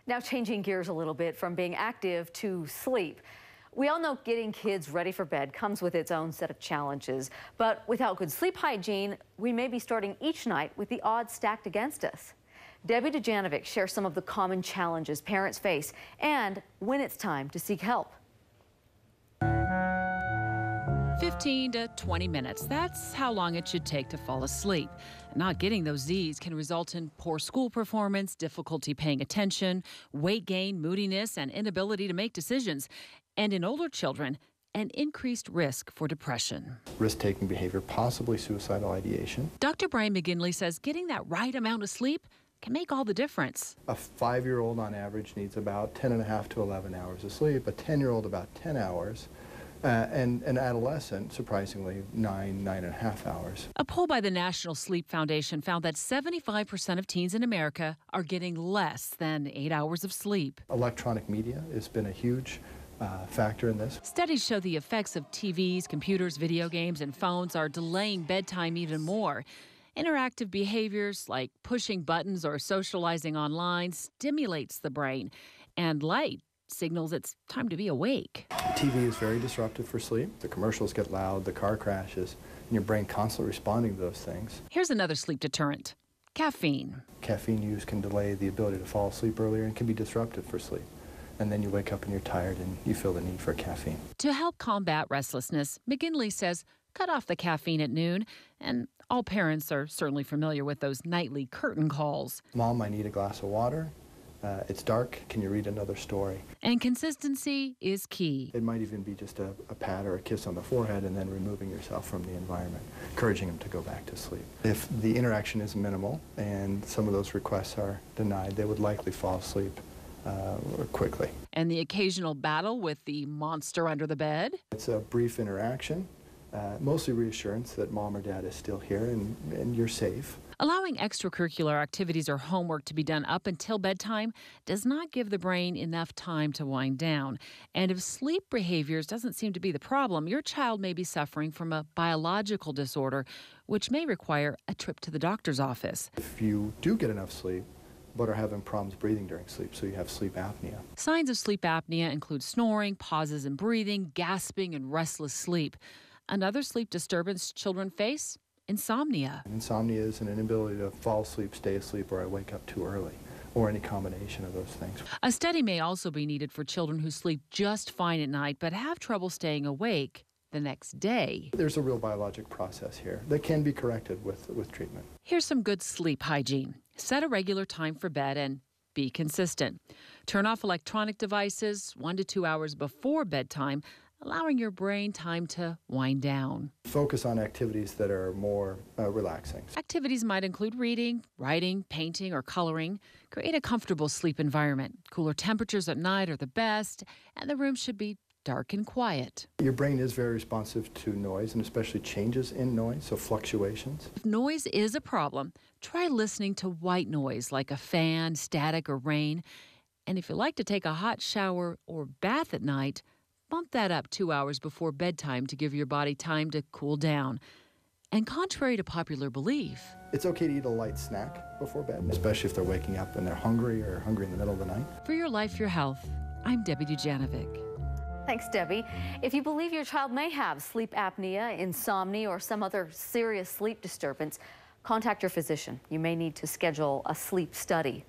Now changing gears a little bit from being active to sleep. We all know getting kids ready for bed comes with its own set of challenges, but without good sleep hygiene, we may be starting each night with the odds stacked against us. Debbie Jenniffer shares some of the common challenges parents face and when it's time to seek help. 15 to 20 minutes. That's how long it should take to fall asleep. Not getting those Z's can result in poor school performance, difficulty paying attention, weight gain, moodiness, and inability to make decisions. And in older children, an increased risk for depression. Risk-taking behavior, possibly suicidal ideation. Dr. McGinley says getting that right amount of sleep can make all the difference. A 5-year-old on average needs about 10.5 to 11 hours of sleep, a 10-year-old about 10 hours. And an adolescent, surprisingly, 9.5 hours. A poll by the National Sleep Foundation found that 75% of teens in America are getting less than 8 hours of sleep. Electronic media has been a huge factor in this. Studies show the effects of TVs, computers, video games, and phones are delaying bedtime even more. Interactive behaviors like pushing buttons or socializing online stimulates the brain, and light signals it's time to be awake. TV is very disruptive for sleep. The commercials get loud, the car crashes, and your brain constantly responding to those things. Here's another sleep deterrent: caffeine. Caffeine use can delay the ability to fall asleep earlier and can be disruptive for sleep. And then you wake up and you're tired and you feel the need for caffeine. To help combat restlessness, McGinley says cut off the caffeine at noon, and all parents are certainly familiar with those nightly curtain calls. Mom, I need a glass of water. It's dark. Can you read another story? And consistency is key. It might even be just a pat or a kiss on the forehead and then removing yourself from the environment, encouraging them to go back to sleep. If the interaction is minimal and some of those requests are denied, they would likely fall asleep quickly. And the occasional battle with the monster under the bed? It's a brief interaction, mostly reassurance that mom or dad is still here and you're safe. Allowing extracurricular activities or homework to be done up until bedtime does not give the brain enough time to wind down. And if sleep behaviors doesn't seem to be the problem, your child may be suffering from a biological disorder, which may require a trip to the doctor's office. If you do get enough sleep, but are having problems breathing during sleep, so you have sleep apnea. Signs of sleep apnea include snoring, pauses in breathing, gasping, and restless sleep. Another sleep disturbance children face: insomnia. Insomnia is an inability to fall asleep, stay asleep, or I wake up too early, or any combination of those things. A study may also be needed for children who sleep just fine at night but have trouble staying awake the next day. There's a real biologic process here that can be corrected with treatment. Here's some good sleep hygiene. Set a regular time for bed and be consistent. Turn off electronic devices 1 to 2 hours before bedtime, allowing your brain time to wind down. Focus on activities that are more relaxing. Activities might include reading, writing, painting, or coloring. Create a comfortable sleep environment. Cooler temperatures at night are the best, and the room should be dark and quiet. Your brain is very responsive to noise, and especially changes in noise, so fluctuations. If noise is a problem, try listening to white noise like a fan, static, or rain. And if you like to take a hot shower or bath at night, bump that up 2 hours before bedtime to give your body time to cool down. And contrary to popular belief, it's okay to eat a light snack before bed, especially if they're waking up and they're hungry or hungry in the middle of the night. For your life, your health, I'm Debbie Jenniffer. Thanks, Debbie. If you believe your child may have sleep apnea, insomnia, or some other serious sleep disturbance, contact your physician. You may need to schedule a sleep study.